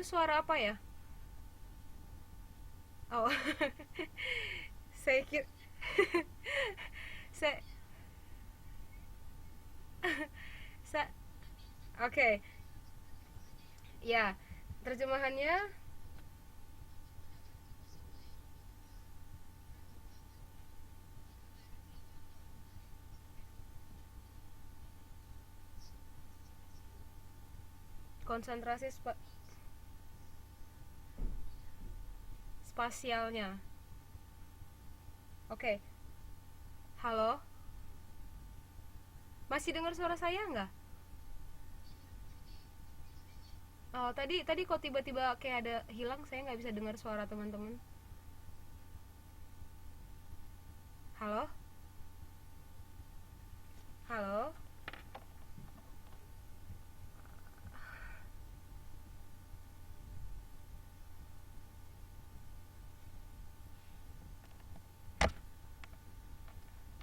Itu suara apa ya? Oh, saya kira saya sa oke, ya. Terjemahannya konsentrasi spasialnya. Oke. Halo? Masih dengar suara saya nggak? Oh, tadi tadi kok tiba-tiba kayak ada hilang, saya nggak bisa dengar suara teman-teman. Halo? Halo?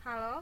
Halo?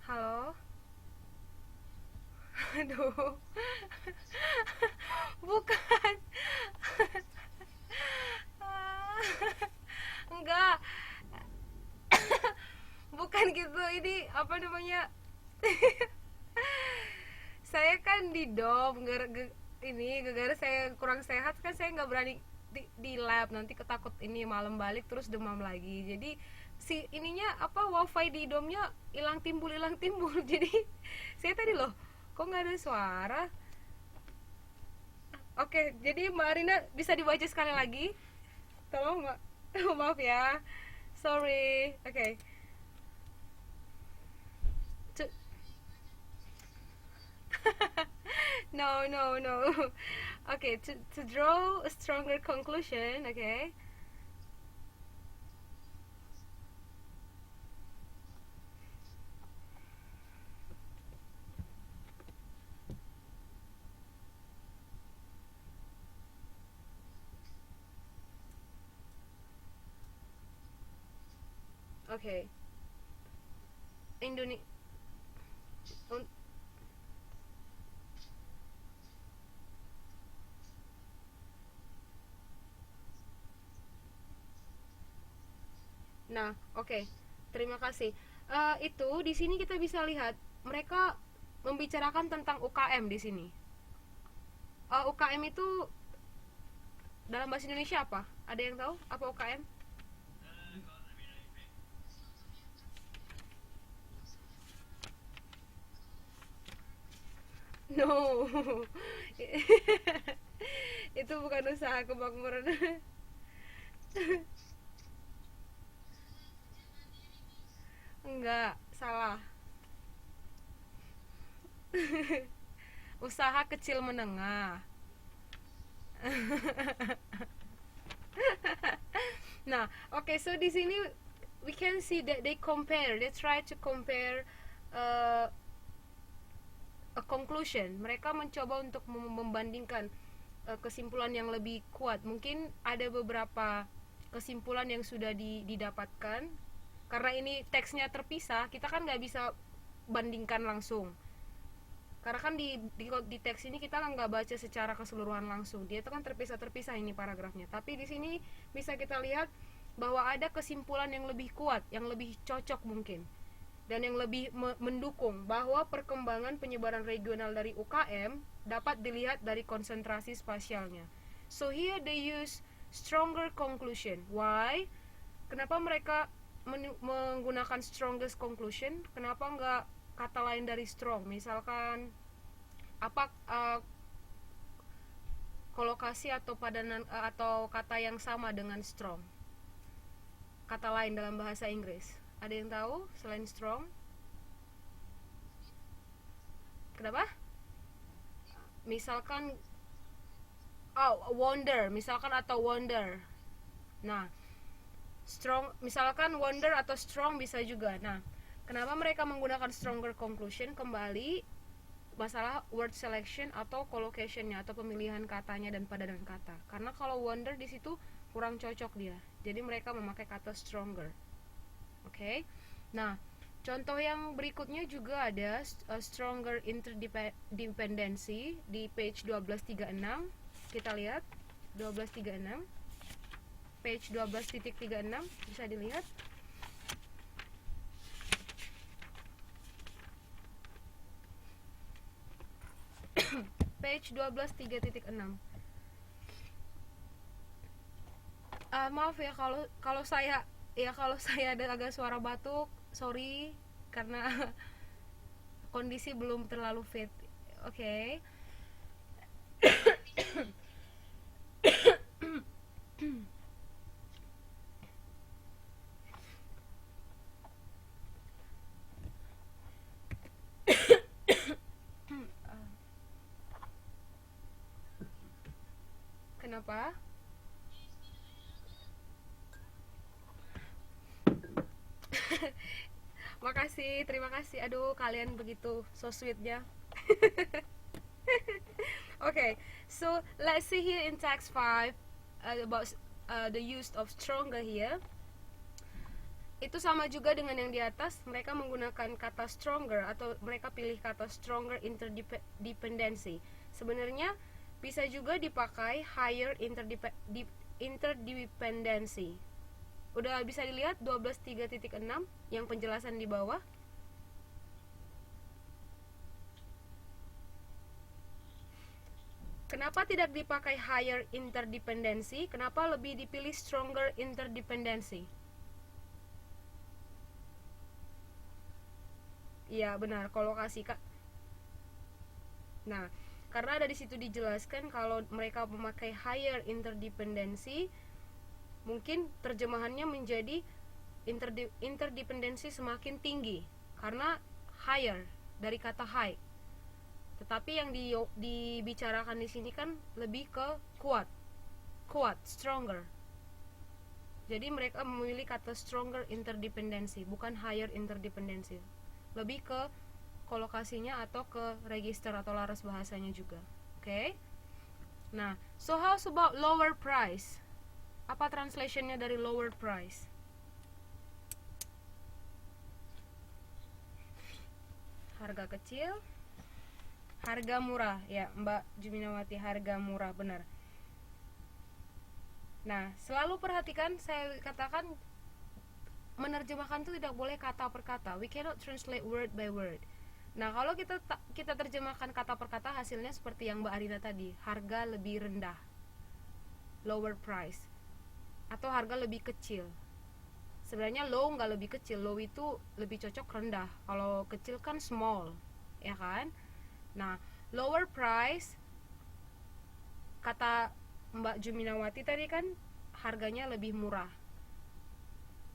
Halo? Aduh. Bukan. Enggak, bukan gitu. Ini apa namanya? Saya kan di dom ini gara-gara saya kurang sehat kan, saya nggak berani di lab, nanti ketakut ini malam balik terus demam lagi. Jadi si ininya apa, wifi di domnya hilang timbul. Jadi saya tadi loh, kok nggak ada suara. Oke, jadi Mbak Arina bisa dibaca sekali lagi, tolong Mbak. Maaf ya, sorry. Oke. To- no, no, no. Okay, to draw a stronger conclusion. Okay. Okay. Indonesia. Nah, oke. Okay. Terima kasih. Itu di sini kita bisa lihat mereka membicarakan tentang UKM di sini. UKM itu dalam bahasa Indonesia apa? Ada yang tahu apa UKM? No. Itu bukan usaha kemakmuran. Enggak, salah. Usaha kecil menengah. Nah, okay, so di sini we can see that they try to compare a conclusion. Mereka mencoba untuk membandingkan kesimpulan yang lebih kuat. Mungkin ada beberapa kesimpulan yang sudah didapatkan. Karena ini teksnya terpisah, kita kan nggak bisa bandingkan langsung. Karena kan di teks ini kita nggak baca secara keseluruhan langsung, dia itu kan terpisah ini paragrafnya. Tapi di sini bisa kita lihat bahwa ada kesimpulan yang lebih kuat, yang lebih cocok mungkin, dan yang lebih mendukung bahwa perkembangan penyebaran regional dari UKM dapat dilihat dari konsentrasi spasialnya. So here they use stronger conclusion. Why? Kenapa mereka menggunakan strongest conclusion? Kenapa nggak kata lain dari strong? Misalkan apa kolokasi atau padanan atau kata yang sama dengan strong, kata lain dalam bahasa Inggris. Ada yang tahu selain strong? Kenapa? Misalkan wonder, misalkan, atau wonder. Nah, strong, misalkan wonder atau strong bisa juga. Nah, kenapa mereka menggunakan stronger conclusion? Kembali masalah word selection atau collocation-nya atau pemilihan katanya dan padanan kata. Karena kalau wonder di situ kurang cocok dia. Jadi mereka memakai kata stronger. Oke. Nah, contoh yang berikutnya juga ada stronger interdependency di page 1236. Kita lihat 1236. Page 12.36 bisa dilihat. Page 12.3.6. Maaf ya kalau saya ada agak suara batuk, sorry, karena kondisi belum terlalu fit. Oke. Kenapa? Makasih, terima kasih. Aduh, kalian begitu so sweetnya. Okay, so let's see here in text 5 about the use of stronger here. Itu sama juga dengan yang di atas, mereka menggunakan kata stronger atau mereka pilih kata stronger interdependency. Sebenarnya bisa juga dipakai higher interdependency. Udah bisa dilihat 12.3.6 yang penjelasan di bawah. Kenapa tidak dipakai higher interdependency? Kenapa lebih dipilih stronger interdependency? Iya, benar, kolokasi, Kak. Nah, karena ada di situ dijelaskan kalau mereka memakai higher interdependency, mungkin terjemahannya menjadi interdependensi semakin tinggi karena higher dari kata high. Tetapi yang dibicarakan di sini kan lebih ke kuat, stronger. Jadi mereka memilih kata stronger interdependency, bukan higher interdependency. Lebih ke kolokasinya atau ke register atau laras bahasanya juga. Oke? Nah, so how about lower price? Apa translationnya dari lower price? Harga kecil, harga murah. Ya, Mbak Juminawati, harga murah, benar. Nah, selalu perhatikan, saya katakan menerjemahkan itu tidak boleh kata per kata. We cannot translate word by word. Nah, kalau kita terjemahkan kata per kata, hasilnya seperti yang Mbak Arina tadi, harga lebih rendah, lower price, atau harga lebih kecil. Sebenarnya low nggak lebih kecil, low itu lebih cocok rendah. Kalau kecil kan small, ya kan? Nah, lower price, kata Mbak Juminawati tadi kan harganya lebih murah.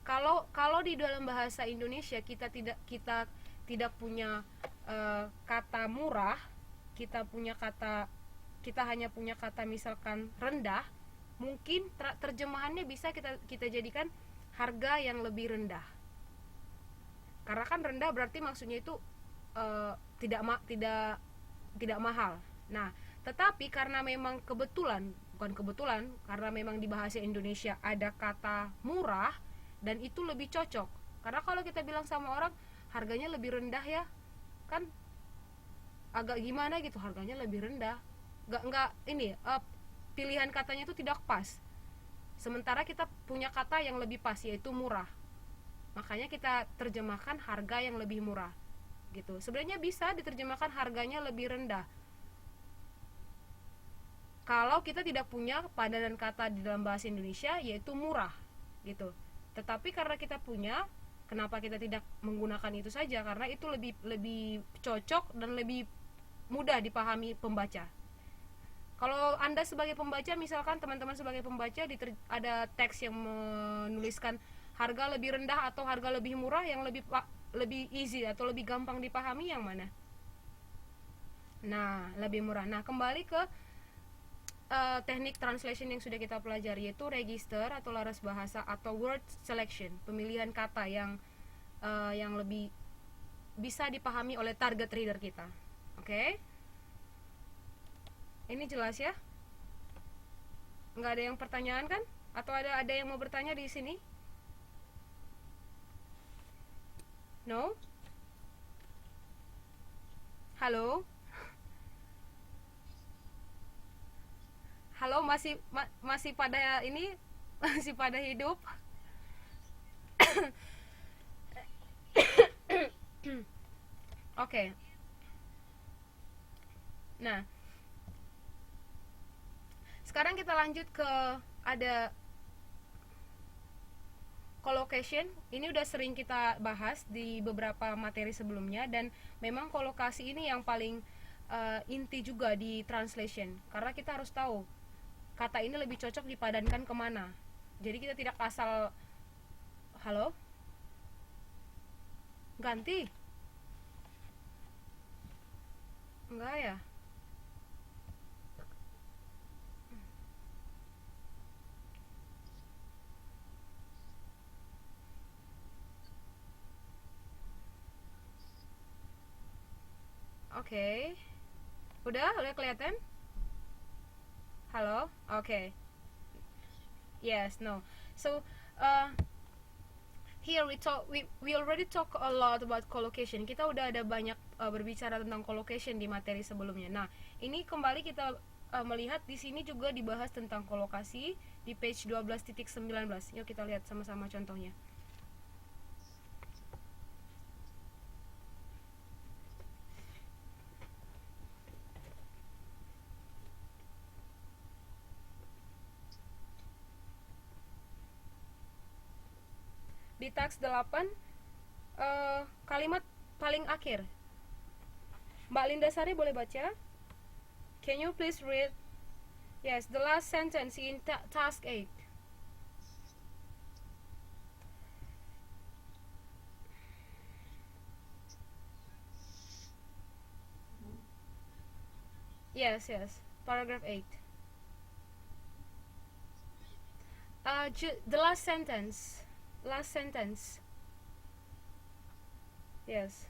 Kalau di dalam bahasa Indonesia kita tidak punya kata murah, kita hanya punya kata misalkan rendah, mungkin terjemahannya bisa kita jadikan harga yang lebih rendah. Karena kan rendah berarti maksudnya itu tidak mahal. Nah, Tetapi karena memang kebetulan, bukan kebetulan, karena memang di bahasa Indonesia ada kata murah, dan itu lebih cocok. Karena kalau kita bilang sama orang harganya lebih rendah ya, kan agak gimana gitu, harganya lebih rendah, nggak ini pilihan katanya itu tidak pas. Sementara kita punya kata yang lebih pas, yaitu murah. Makanya kita terjemahkan harga yang lebih murah gitu. Sebenarnya bisa diterjemahkan harganya lebih rendah kalau kita tidak punya padanan kata di dalam bahasa Indonesia, yaitu murah gitu. Tetapi karena kita punya, kenapa kita tidak menggunakan itu saja? Karena itu lebih cocok dan lebih mudah dipahami pembaca. Kalau Anda sebagai pembaca, misalkan teman-teman sebagai pembaca ada teks yang menuliskan harga lebih rendah atau harga lebih murah, yang lebih easy atau lebih gampang dipahami yang mana? Nah, lebih murah. Nah, kembali ke teknik translation yang sudah kita pelajari, yaitu register atau laras bahasa atau word selection, pemilihan kata yang lebih bisa dipahami oleh target reader kita. Oke? Ini jelas ya? Nggak ada yang pertanyaan kan? Atau ada yang mau bertanya di sini? No? Halo? Halo, masih pada ini masih pada hidup? Oke. Nah, sekarang kita lanjut ke ada collocation. Ini udah sering kita bahas di beberapa materi sebelumnya, dan memang kolokasi ini yang paling inti juga di translation, karena kita harus tahu kata ini lebih cocok dipadankan kemana. Jadi kita tidak asal halo ganti, enggak ya. Oke. Udah kelihatan? Halo. Oke. Yes, no. So here we already talk a lot about collocation. Kita udah ada banyak berbicara tentang collocation di materi sebelumnya. Nah, ini kembali kita melihat di sini juga dibahas tentang kolokasi di page 12.19. Yuk kita lihat sama-sama contohnya. Di teks 8 kalimat paling akhir, Mbak Linda Sari boleh baca? Can you please read? Yes, the last sentence in task 8. Yes, paragraph 8. The last sentence. Yes.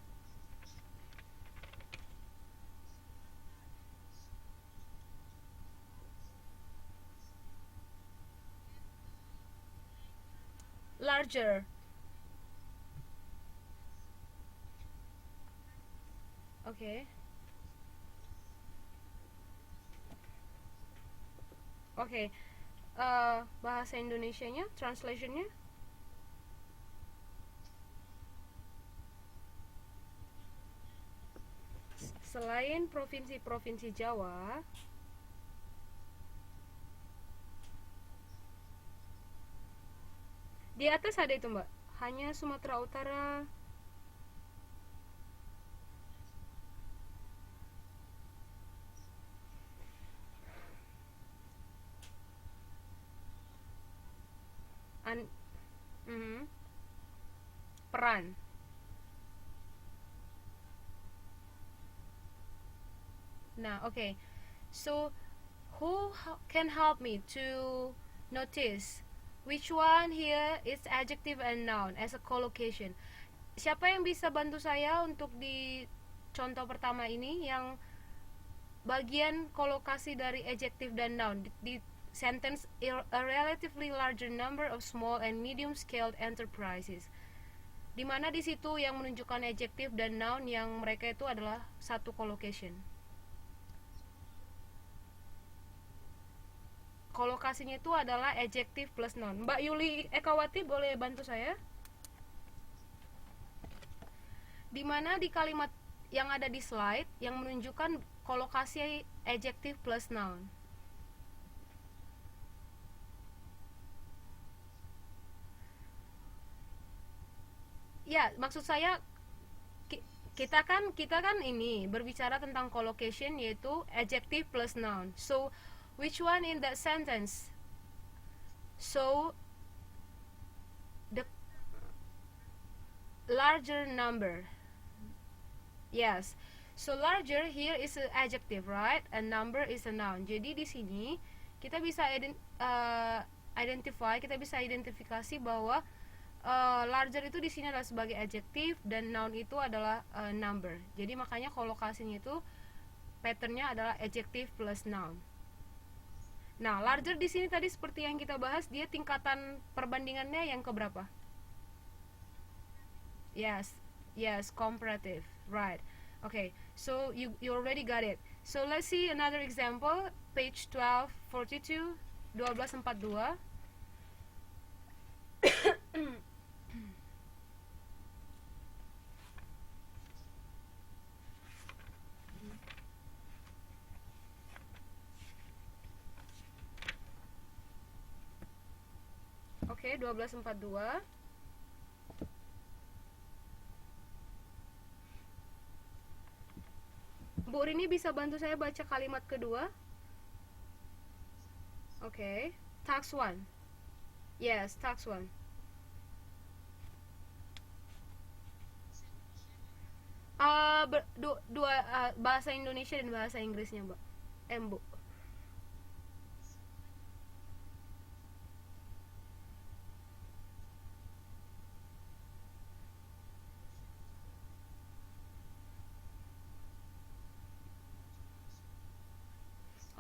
Larger. Okay. Okay. Bahasa Indonesianya, translationnya? Selain provinsi-provinsi Jawa, di atas ada itu Mbak, hanya Sumatera Utara. Peran. Nah, okay. So, who can help me to notice which one here is adjective and noun as a collocation? Siapa yang bisa bantu saya untuk di contoh pertama ini, yang bagian kolokasi dari adjective dan noun di sentence a relatively larger number of small and medium scaled enterprises, di mana di situ yang menunjukkan adjective dan noun yang mereka itu adalah satu collocation. Kolokasinya itu adalah adjective plus noun. Mbak Yuli Ekawati boleh bantu saya? Di mana di kalimat yang ada di slide yang menunjukkan kolokasi adjective plus noun. Ya, maksud saya kita kan ini berbicara tentang collocation, yaitu adjective plus noun. So which one in that sentence? So the larger number. Yes. So larger here is an adjective, right? And number is a noun. Jadi di sini kita bisa identifikasi bahwa larger itu di sini adalah sebagai adjective dan noun itu adalah number. Jadi makanya kolokasinya itu patternnya adalah adjective plus noun. Nah, larger di sini tadi seperti yang kita bahas, dia tingkatan perbandingannya yang keberapa? Yes, comparative, right? Okay, so you already got it. So let's see another example, page 1242, 1242. Oke, 1242. Bu Rini bisa bantu saya baca kalimat kedua? Oke, tax 1. Yes, tax 1. Dua bahasa Indonesia dan bahasa Inggrisnya, Mbak. Bu.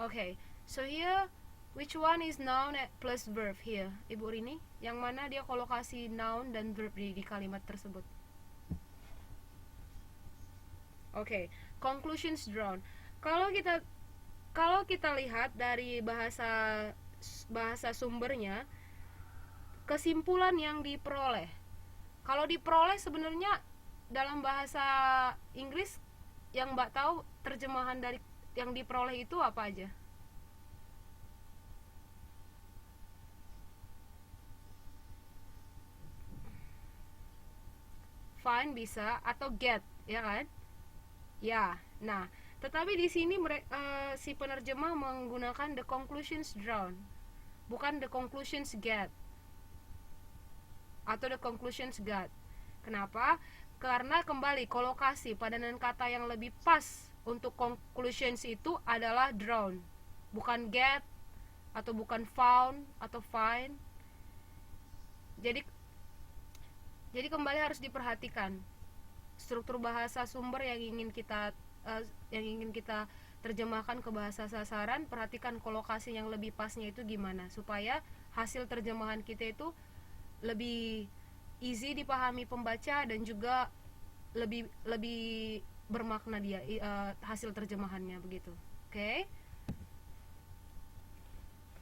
Okay, so here which one is noun plus verb here, Ibu Rini? Yang mana dia kolokasi noun dan verb di kalimat tersebut? Okay, conclusions drawn. Kalau kita lihat dari bahasa sumbernya, kesimpulan yang diperoleh. Kalau diperoleh sebenarnya dalam bahasa Inggris yang Mbak tahu terjemahan dari yang diperoleh itu apa aja? Find bisa, atau get, ya kan? Ya. Nah, tetapi di sini si penerjemah menggunakan the conclusions drawn, bukan the conclusions get atau the conclusions got. Kenapa? Karena kembali kolokasi padanan kata yang lebih pas untuk conclusions itu adalah drawn, bukan get atau bukan found atau find. Jadi kembali harus diperhatikan struktur bahasa sumber yang ingin kita terjemahkan ke bahasa sasaran. Perhatikan kolokasi yang lebih pasnya itu gimana, supaya hasil terjemahan kita itu lebih easy dipahami pembaca dan juga lebih bermakna dia hasil terjemahannya, begitu.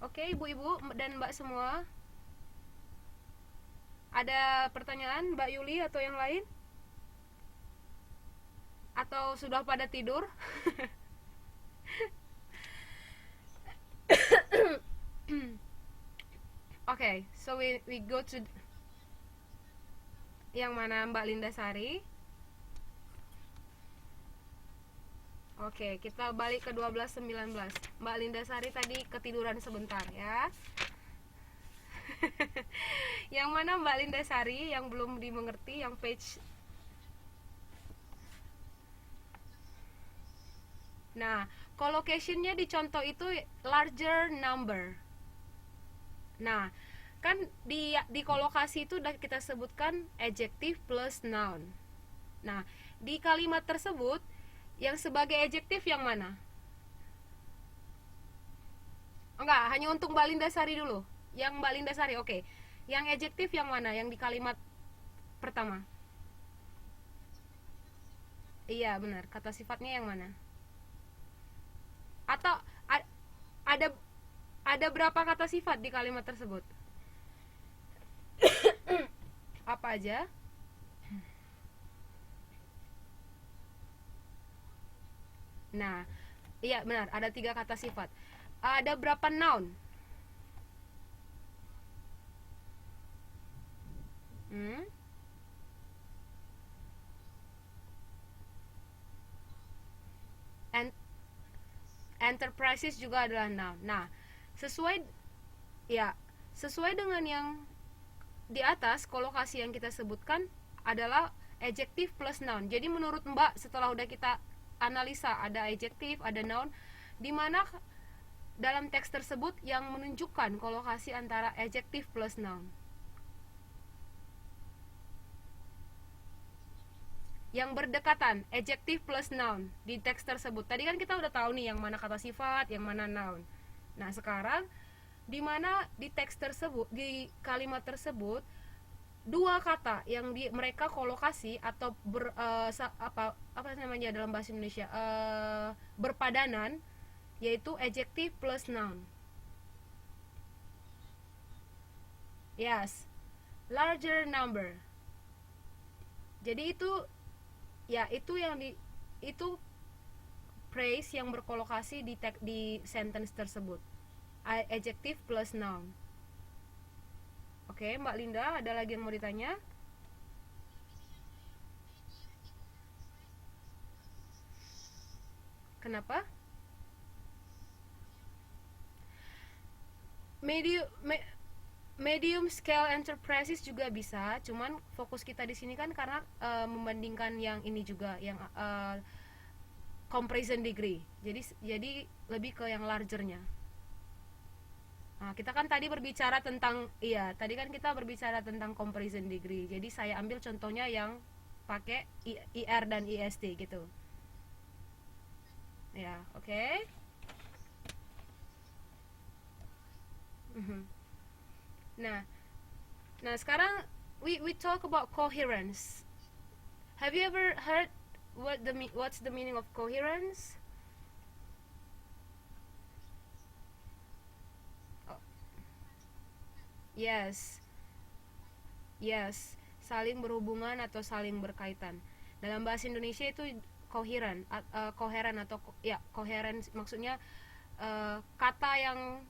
Oke, ibu-ibu dan mbak semua, ada pertanyaan Mbak Yuli atau yang lain? Atau sudah pada tidur? Okay, so we go to yang mana, Mbak Linda Sari? Oke, kita balik ke 1219. Mbak Linda Sari tadi ketiduran sebentar ya. Yang mana Mbak Linda Sari yang belum dimengerti, yang page. Nah, collocationnya di contoh itu larger number. Nah, kan di kolokasi itu udah kita sebutkan adjective plus noun. Nah, di kalimat tersebut yang sebagai adjective yang mana? Enggak, hanya untuk Mbak Linda Sari dulu. Yang Mbak Linda Sari, oke. Yang adjektif yang mana? Yang di kalimat pertama. Iya, benar. Kata sifatnya yang mana? Atau ada ada berapa kata sifat di kalimat tersebut? Apa aja? Nah, iya benar, ada 3 kata sifat. Ada berapa noun? Hmm? And enterprises juga adalah noun. Nah, sesuai ya, sesuai dengan yang di atas, kolokasi yang kita sebutkan adalah adjective plus noun. Jadi menurut Mbak, setelah udah kita analisa ada adjective, ada noun, di mana dalam teks tersebut yang menunjukkan kolokasi antara adjective plus noun. Yang berdekatan, adjective plus noun di teks tersebut. Tadi kan kita udah tahu nih yang mana kata sifat, yang mana noun. Nah, sekarang di mana di teks tersebut, di kalimat tersebut, 2 kata yang mereka kolokasi atau apa namanya dalam bahasa Indonesia, berpadanan, yaitu adjective plus noun. Yes, larger number. Jadi itu ya, itu yang itu phrase yang berkolokasi di sentence tersebut, adjective plus noun. Oke, Mbak Linda, ada lagi yang mau ditanya? Kenapa? Medium medium scale enterprises juga bisa, cuman fokus kita di sini kan karena membandingkan yang ini juga, yang comparison degree. Jadi lebih ke yang largernya. Nah, kita kan tadi berbicara tentang, iya, tadi kan kita berbicara tentang comparison degree. Jadi saya ambil contohnya yang pakai IR dan IST gitu. Ya, oke. Okay? Nah, sekarang we talk about coherence. Have you ever heard what's the meaning of coherence? Oh, yes. Yes, saling berhubungan atau saling berkaitan. Dalam bahasa Indonesia itu koheren atau ya koheren, maksudnya kata yang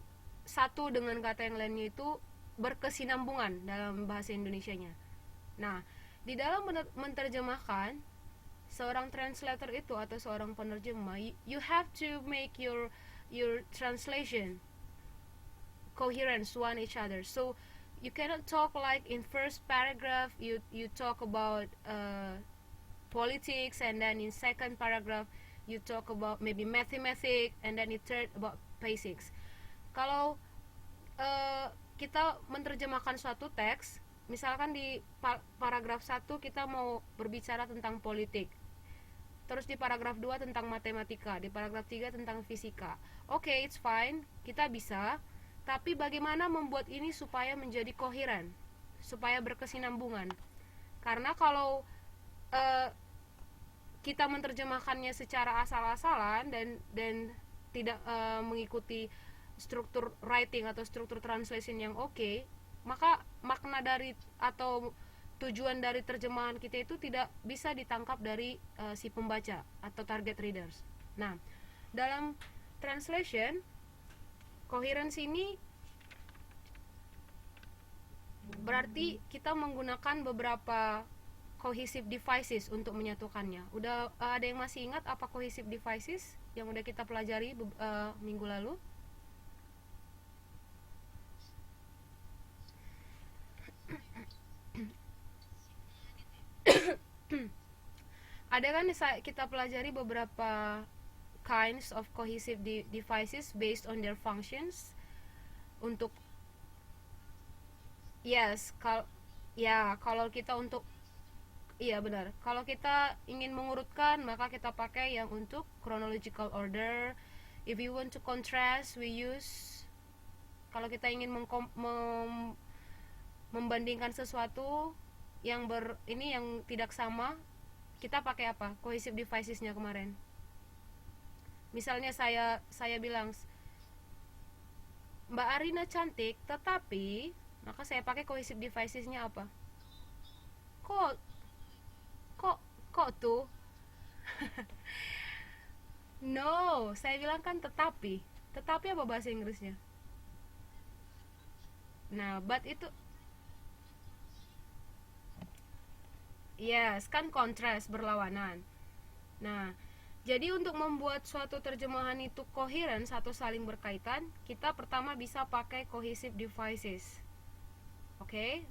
satu dengan kata yang lainnya itu berkesinambungan dalam bahasa Indonesianya. Nah, di dalam menerjemahkan, seorang translator itu atau seorang penerjemah, you have to make your translation coherence one each other. So you cannot talk like in first paragraph you talk about politics, and then in second paragraph you talk about maybe mathematics, and then in third about basics. Kalau kita menerjemahkan suatu teks, misalkan di paragraf 1 kita mau berbicara tentang politik, terus di paragraf 2 tentang matematika, di paragraf 3 tentang fisika. Oke, it's fine, kita bisa. Tapi bagaimana membuat ini supaya menjadi koheren, supaya berkesinambungan? Karena kalau kita menerjemahkannya secara asal-asalan dan tidak mengikuti struktur writing atau struktur translation yang oke, maka makna dari atau tujuan dari terjemahan kita itu tidak bisa ditangkap dari si pembaca atau target readers. Nah, dalam translation, coherence ini berarti kita menggunakan beberapa cohesive devices untuk menyatukannya. Udah ada yang masih ingat apa cohesive devices yang udah kita pelajari minggu lalu? Ada kan kita pelajari beberapa kinds of cohesive devices based on their functions. Untuk yes, kalau kita untuk, iya benar, kalau kita ingin mengurutkan maka kita pakai yang untuk chronological order. If you want to contrast, we use Kalau kita ingin membandingkan sesuatu yang yang tidak sama, kita pakai apa? Cohesive devicesnya kemarin. Misalnya saya bilang Mbak Arina cantik, tetapi maka saya pakai cohesive devicesnya apa? Kok kok kok tuh? No, saya bilang kan tetapi. Tetapi apa bahasa Inggrisnya? Nah, but itu yes, kan kontras, berlawanan. Nah, jadi untuk membuat suatu terjemahan itu koheren atau saling berkaitan, kita pertama bisa pakai cohesive devices. Oke?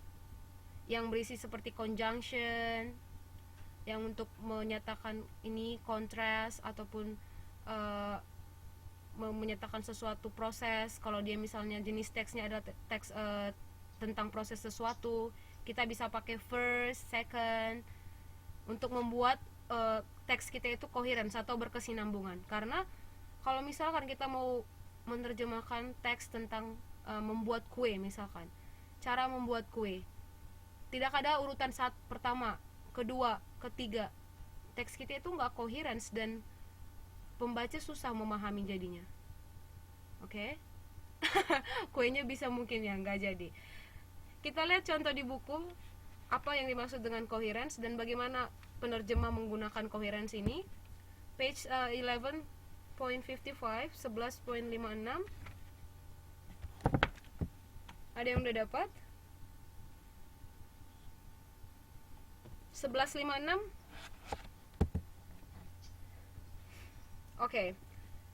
Yang berisi seperti conjunction, yang untuk menyatakan ini kontras ataupun menyatakan sesuatu proses. Kalau dia misalnya jenis teksnya adalah teks tentang proses sesuatu, kita bisa pakai first, second untuk membuat teks kita itu koheren atau berkesinambungan. Karena kalau misalkan kita mau menerjemahkan teks tentang membuat kue, misalkan cara membuat kue, tidak ada urutan pertama, kedua, ketiga. Teks kita itu nggak koheren dan pembaca susah memahami jadinya. Oke? Kuenya bisa mungkin ya nggak jadi. Kita lihat contoh di buku apa yang dimaksud dengan coherence dan bagaimana penerjemah menggunakan coherence ini. Page 11.55, 11.56. Ada yang udah dapat? 11.56. Oke.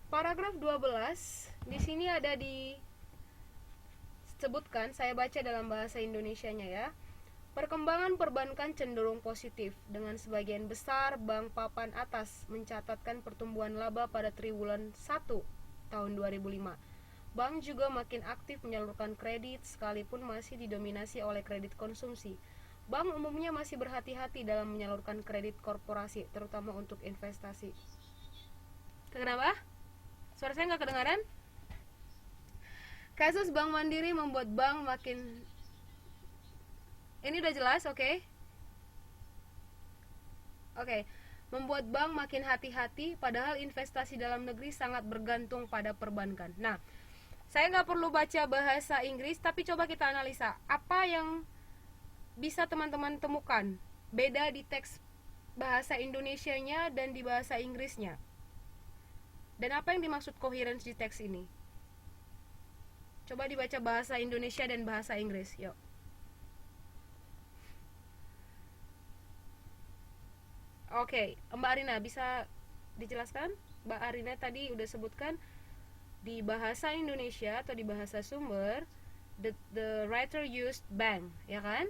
Paragraf 12 di sini ada disebutkan, saya baca dalam bahasa Indonesianya ya. Perkembangan perbankan cenderung positif, dengan sebagian besar bank papan atas mencatatkan pertumbuhan laba pada triwulan 1 tahun 2005. Bank juga makin aktif menyalurkan kredit sekalipun masih didominasi oleh kredit konsumsi. Bank umumnya masih berhati-hati dalam menyalurkan kredit korporasi, terutama untuk investasi. Kenapa? Suara saya nggak kedengaran? Kasus Bank Mandiri membuat bank makin... Ini udah jelas, oke? Oke. Membuat bank makin hati-hati, padahal investasi dalam negeri sangat bergantung pada perbankan. Nah, saya nggak perlu baca bahasa Inggris, tapi coba kita analisa. Apa yang bisa teman-teman temukan beda di teks bahasa Indonesianya dan di bahasa Inggrisnya? Dan apa yang dimaksud coherence di teks ini? Coba dibaca bahasa Indonesia dan bahasa Inggris, yuk. Oke, Mbak Arina bisa dijelaskan? Mbak Arina tadi udah sebutkan di bahasa Indonesia atau di bahasa sumber the writer used bank, ya kan?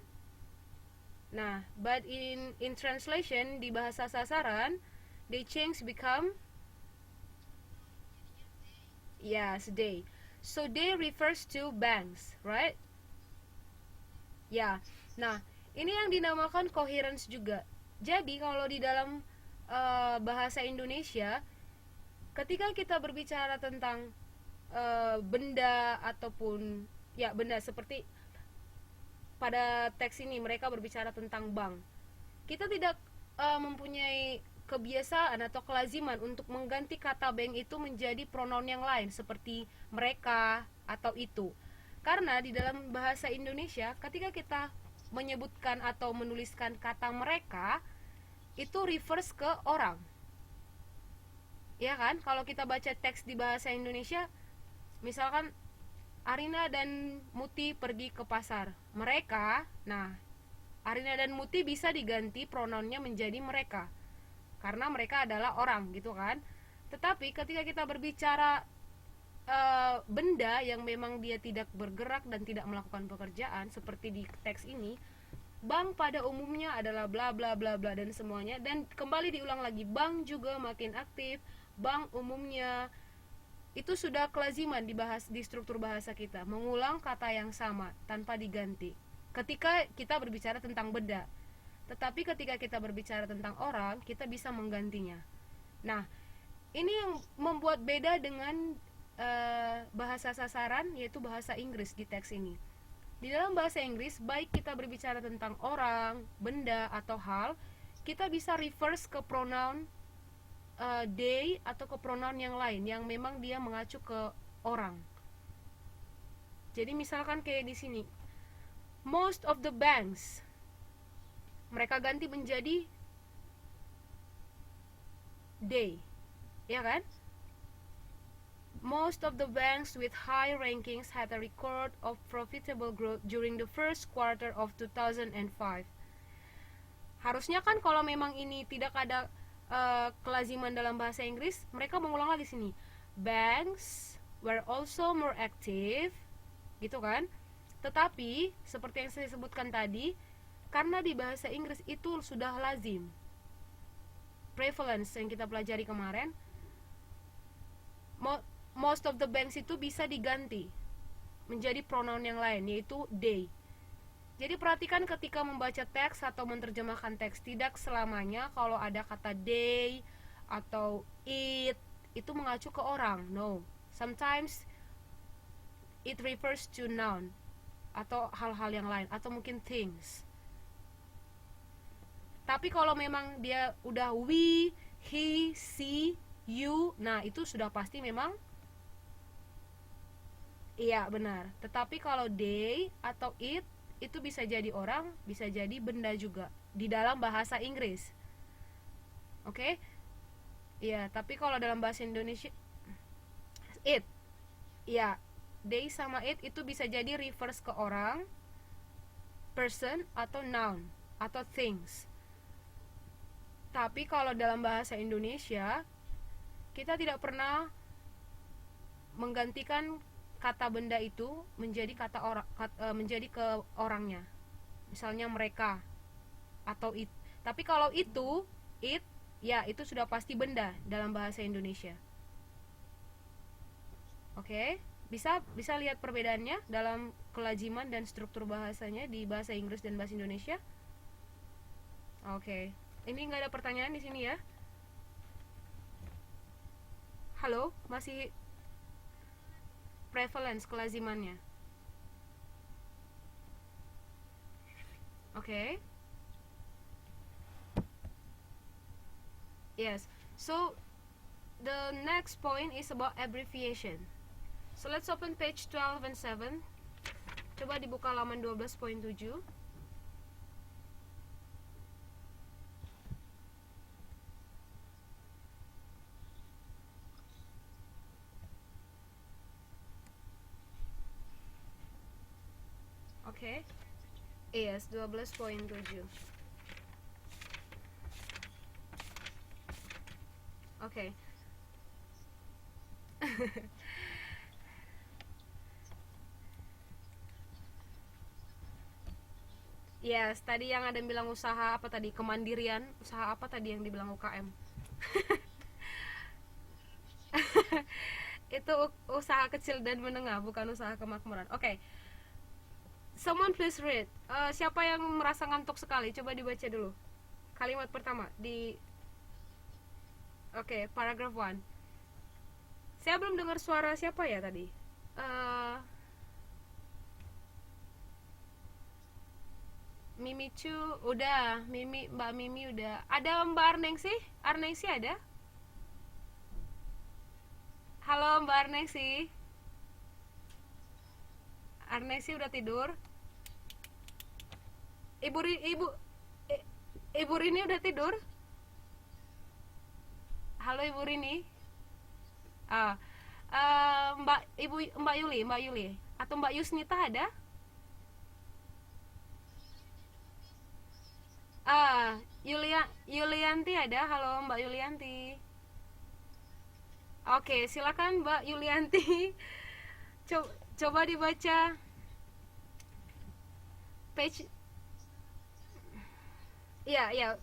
Nah, but in translation di bahasa sasaran they change become yes, they. So they refers to banks, right? Ya. Nah, ini yang dinamakan coherence juga. Jadi kalau di dalam bahasa Indonesia, ketika kita berbicara tentang benda ataupun ya benda seperti pada teks ini mereka berbicara tentang bank, kita tidak mempunyai kebiasaan atau kelaziman untuk mengganti kata bank itu menjadi pronoun yang lain seperti mereka atau itu. Karena di dalam bahasa Indonesia ketika kita menyebutkan atau menuliskan kata mereka itu refers ke orang. Ya kan? Kalau kita baca teks di bahasa Indonesia, misalkan Arina dan Muti pergi ke pasar. Mereka, nah Arina dan Muti bisa diganti pronounnya menjadi mereka. Karena mereka adalah orang gitu kan. Tetapi ketika kita berbicara benda yang memang dia tidak bergerak dan tidak melakukan pekerjaan seperti di teks ini, bank pada umumnya adalah bla bla bla bla dan semuanya. Dan kembali diulang lagi, bank juga makin aktif, bank umumnya. Itu sudah kelaziman dibahas di struktur bahasa kita, mengulang kata yang sama tanpa diganti ketika kita berbicara tentang benda. Tetapi ketika kita berbicara tentang orang, kita bisa menggantinya. Nah, ini yang membuat beda dengan bahasa sasaran, yaitu bahasa Inggris di teks ini. Di dalam bahasa Inggris, baik kita berbicara tentang orang, benda, atau hal, kita bisa reverse ke pronoun they atau ke pronoun yang lain yang memang dia mengacu ke orang. Jadi misalkan kayak di sini, most of the banks, mereka ganti menjadi they, ya kan? Most of the banks with high rankings had a record of profitable growth during the first quarter of 2005. Harusnya kan kalau memang ini tidak ada kelaziman dalam bahasa Inggris, mereka mengulang lagi sini. Banks were also more active, gitu kan? Tetapi seperti yang saya sebutkan tadi, karena di bahasa Inggris itu sudah lazim, prevalence yang kita pelajari kemarin, most of the banks itu bisa diganti menjadi pronoun yang lain, yaitu they. Jadi perhatikan ketika membaca teks atau menerjemahkan teks, tidak selamanya kalau ada kata they atau it itu mengacu ke orang. No, sometimes it refers to noun atau hal-hal yang lain, atau mungkin things. Tapi kalau memang dia udah we, he, she, you, nah itu sudah pasti memang iya benar. Tetapi kalau they atau it itu bisa jadi orang, bisa jadi benda juga di dalam bahasa Inggris. Oke? Iya, tapi kalau dalam bahasa Indonesia it, ya, they sama it itu bisa jadi reverse ke orang, person, atau noun, atau things. Tapi kalau dalam bahasa Indonesia, kita tidak pernah menggantikan kata benda itu menjadi kata orang, menjadi ke orangnya. Misalnya mereka atau it. Tapi kalau itu, it, ya itu sudah pasti benda dalam bahasa Indonesia. Oke, bisa lihat perbedaannya dalam kelaziman dan struktur bahasanya di bahasa Inggris dan bahasa Indonesia. Oke, ini nggak ada pertanyaan di sini ya. Halo, masih prevalence kelazimannya. Okay. Yes. So the next point is about abbreviation. So let's open page 12 and 7. Coba dibuka halaman 12.7. Oke. Yes, 12.7. Oke. Yes, tadi yang ada yang bilang usaha apa tadi? Kemandirian. Usaha apa tadi yang dibilang UKM? Itu usaha kecil dan menengah, bukan usaha kemakmuran. Oke. Someone please read. Siapa yang merasa ngantuk sekali? Coba dibaca dulu. Kalimat pertama di paragraph 1. Saya belum dengar suara siapa ya tadi? Mimi Chu udah, Mbak Mimi udah. Ada Mbak Arnengsi? Arnengsi ada? Halo Mbak Arnengsi. Arnengsi udah tidur? Ibu Rini udah tidur? Halo Ibu Rini. Mbak Yuli atau Mbak Yusnita ada? Yulianti ada? Halo Mbak Yulianti. Oke, silakan Mbak Yulianti. Coba dibaca page. Iya.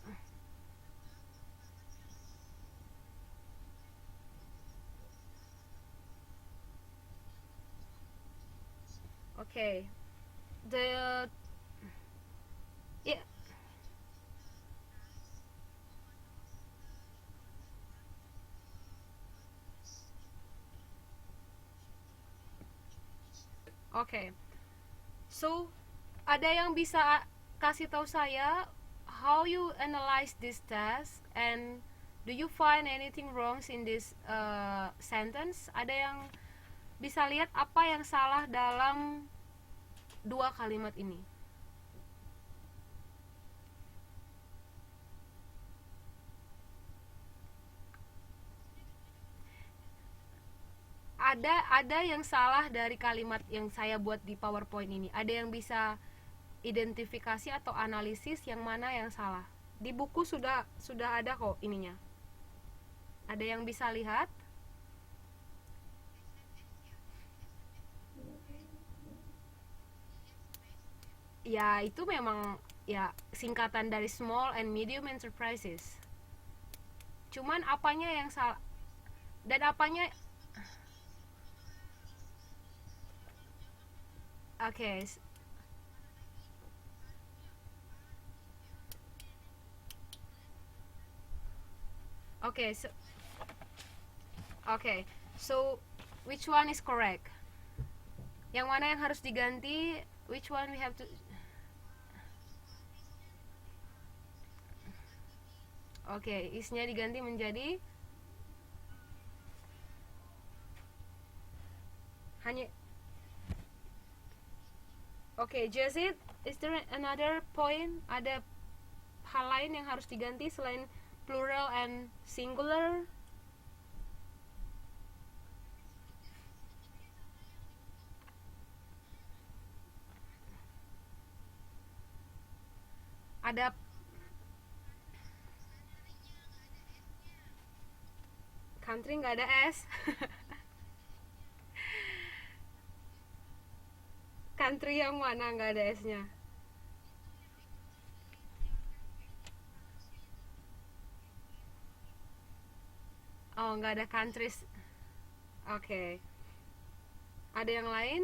Oke. The yeah. Oke. So, ada yang bisa kasih tahu saya how you analyze this test, and do you find anything wrong in this sentence? Ada yang bisa lihat apa yang salah dalam dua kalimat ini? Ada yang salah dari kalimat yang saya buat di PowerPoint ini. Ada yang bisa identifikasi atau analisis yang mana yang salah. Di buku sudah ada kok ininya. Ada yang bisa lihat? Ya, itu memang ya singkatan dari small and medium enterprises. Cuman apanya yang salah dan apanya. Oke. Oke, so, okay. So which one is correct? Yang mana yang harus diganti? Which one we have to. Oke, isnya diganti menjadi hanya. Oke, Jazid, is there another point? Ada hal lain yang harus diganti selain plural and singular? Ada country nggak ada S. Country yang mana nggak ada S-nya? Oh, nggak ada countries. Oke. Okay. Ada yang lain?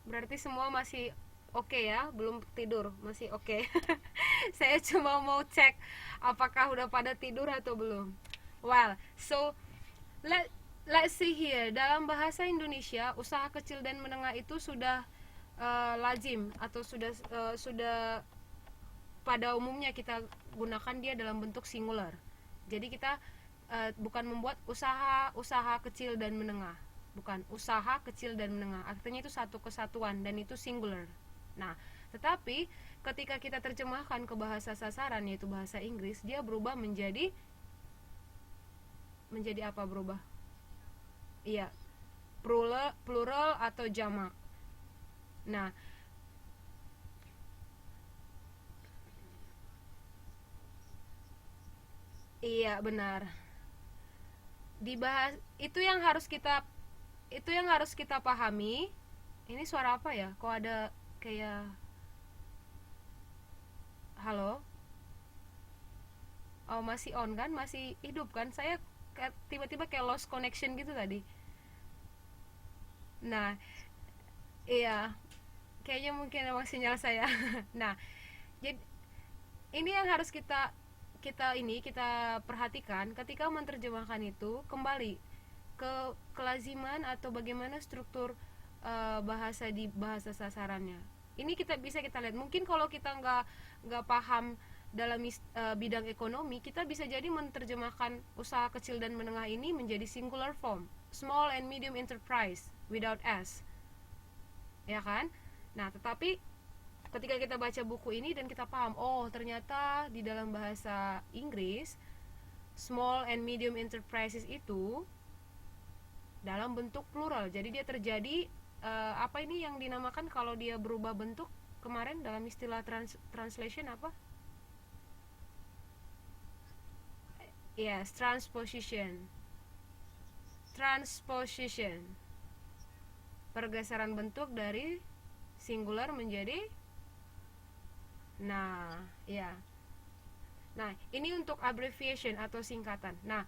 Berarti semua masih oke okay ya, belum tidur, masih oke. Okay. Saya cuma mau cek apakah udah pada tidur atau belum. Well, so let's see here. Dalam bahasa Indonesia, usaha kecil dan menengah itu sudah lazim atau sudah pada umumnya kita gunakan dia dalam bentuk singular. Jadi kita bukan membuat usaha kecil dan menengah, bukan usaha kecil dan menengah, artinya itu satu kesatuan dan itu singular. Nah, tetapi ketika kita terjemahkan ke bahasa sasaran yaitu bahasa Inggris, dia berubah menjadi apa berubah? Iya, plural atau jamak. Nah, iya benar. Dibahas itu yang harus kita pahami. Ini suara apa ya? Kok ada kayak halo? Oh, masih on kan? Masih hidup kan? Saya tiba-tiba kayak lost connection gitu tadi. Nah, iya, kayaknya mungkin emang sinyal saya. Nah, jadi ini yang harus kita perhatikan ketika menerjemahkan itu, kembali ke kelaziman atau bagaimana struktur bahasa di bahasa sasarannya. Ini kita lihat. Mungkin kalau kita nggak paham dalam bidang ekonomi, kita bisa jadi menerjemahkan usaha kecil dan menengah ini menjadi singular form, small and medium enterprise without s, ya kan? Nah, tetapi ketika kita baca buku ini dan kita paham, oh ternyata di dalam bahasa Inggris small and medium enterprises itu dalam bentuk plural. Jadi dia terjadi apa ini yang dinamakan kalau dia berubah bentuk kemarin dalam istilah translation apa? Yes, transposition. Transposition. Pergeseran bentuk dari singular menjadi. Nah, ya. Nah, ini untuk abbreviation atau singkatan. Nah,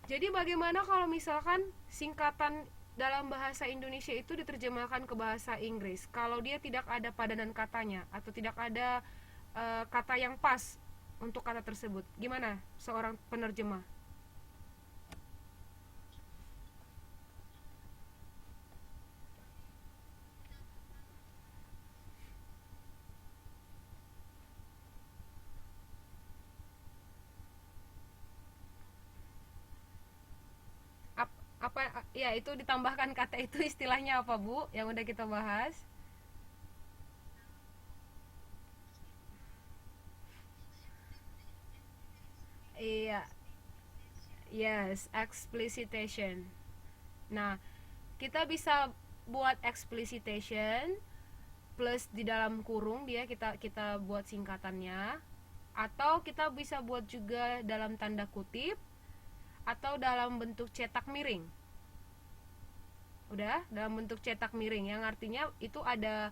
jadi bagaimana kalau misalkan singkatan dalam bahasa Indonesia itu diterjemahkan ke bahasa Inggris? Kalau dia tidak ada padanan katanya atau tidak ada kata yang pas untuk kata tersebut, gimana seorang penerjemah? apa ya, itu ditambahkan kata itu istilahnya apa Bu yang udah kita bahas? Iya, yes, explicitation. Nah, kita bisa buat explicitation plus di dalam kurung dia kita kita buat singkatannya, atau kita bisa buat juga dalam tanda kutip atau dalam bentuk cetak miring. Udah, dalam bentuk cetak miring yang artinya itu ada,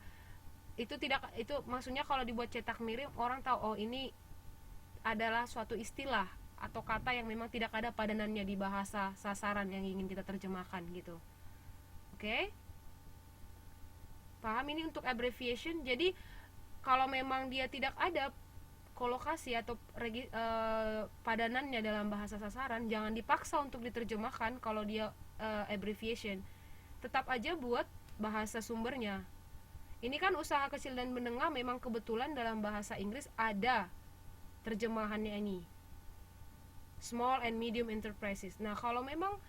itu tidak, itu maksudnya kalau dibuat cetak miring orang tahu oh ini adalah suatu istilah atau kata yang memang tidak ada padanannya di bahasa sasaran yang ingin kita terjemahkan gitu. Oke? Paham ini untuk abbreviation. Jadi kalau memang dia tidak ada kolokasi atau padanannya dalam bahasa sasaran, jangan dipaksa untuk diterjemahkan kalau dia abbreviation. Tetap aja buat bahasa sumbernya. Ini kan usaha kecil dan menengah, memang kebetulan dalam bahasa Inggris ada terjemahannya ini, small and medium enterprises. Nah, kalau memang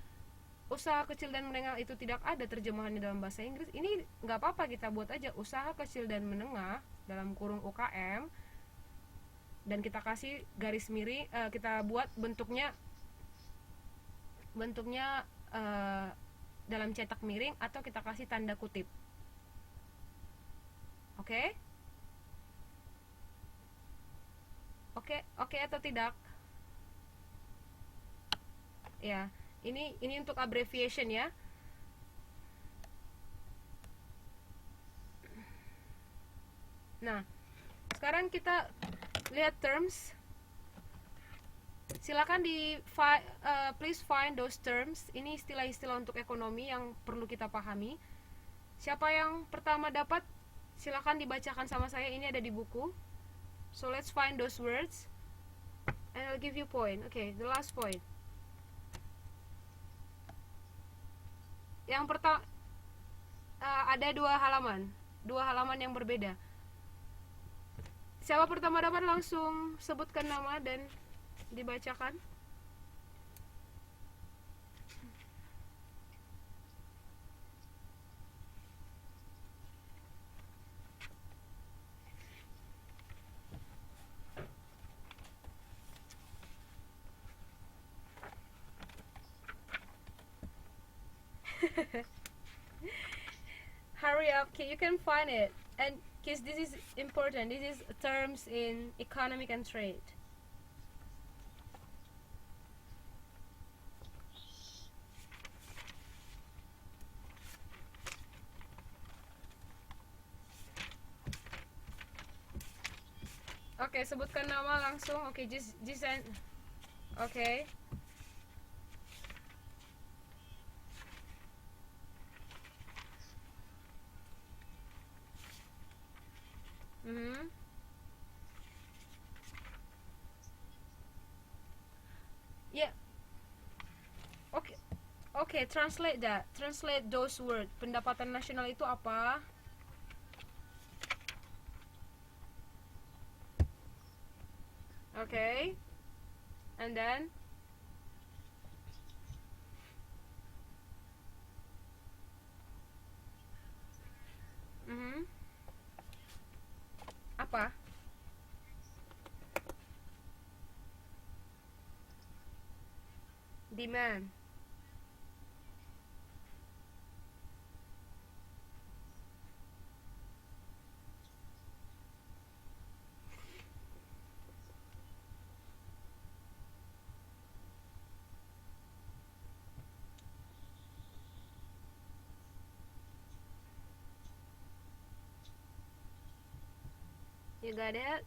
usaha kecil dan menengah itu tidak ada terjemahannya dalam bahasa Inggris, ini nggak apa-apa, kita buat aja usaha kecil dan menengah dalam kurung UKM, dan kita kasih garis miring, kita buat bentuknya dalam cetak miring atau kita kasih tanda kutip. Oke? Oke atau tidak? Ya, ini untuk abbreviation ya. Nah, sekarang kita lihat terms. Silakan please find those terms. Ini istilah-istilah untuk ekonomi yang perlu kita pahami. Siapa yang pertama dapat, silakan dibacakan sama saya. Ini ada di buku. So let's find those words and I'll give you point. Okay, the last point. Yang pertama, ada dua halaman yang berbeda. Siapa pertama dapat langsung sebutkan nama dan dibacakan. Hurry up, okay, you can find it. And because this is important, this is terms in economic and trade. Oke, sebutkan nama langsung. Oke, just oke. Ya. Oke, translate that. Translate those words. Pendapatan nasional itu apa? Okay. And then apa? Demand. You got it?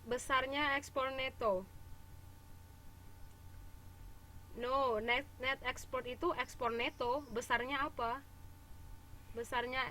Besarnya ekspor neto. No, net ekspor itu ekspor neto. Besarnya apa? Besarnya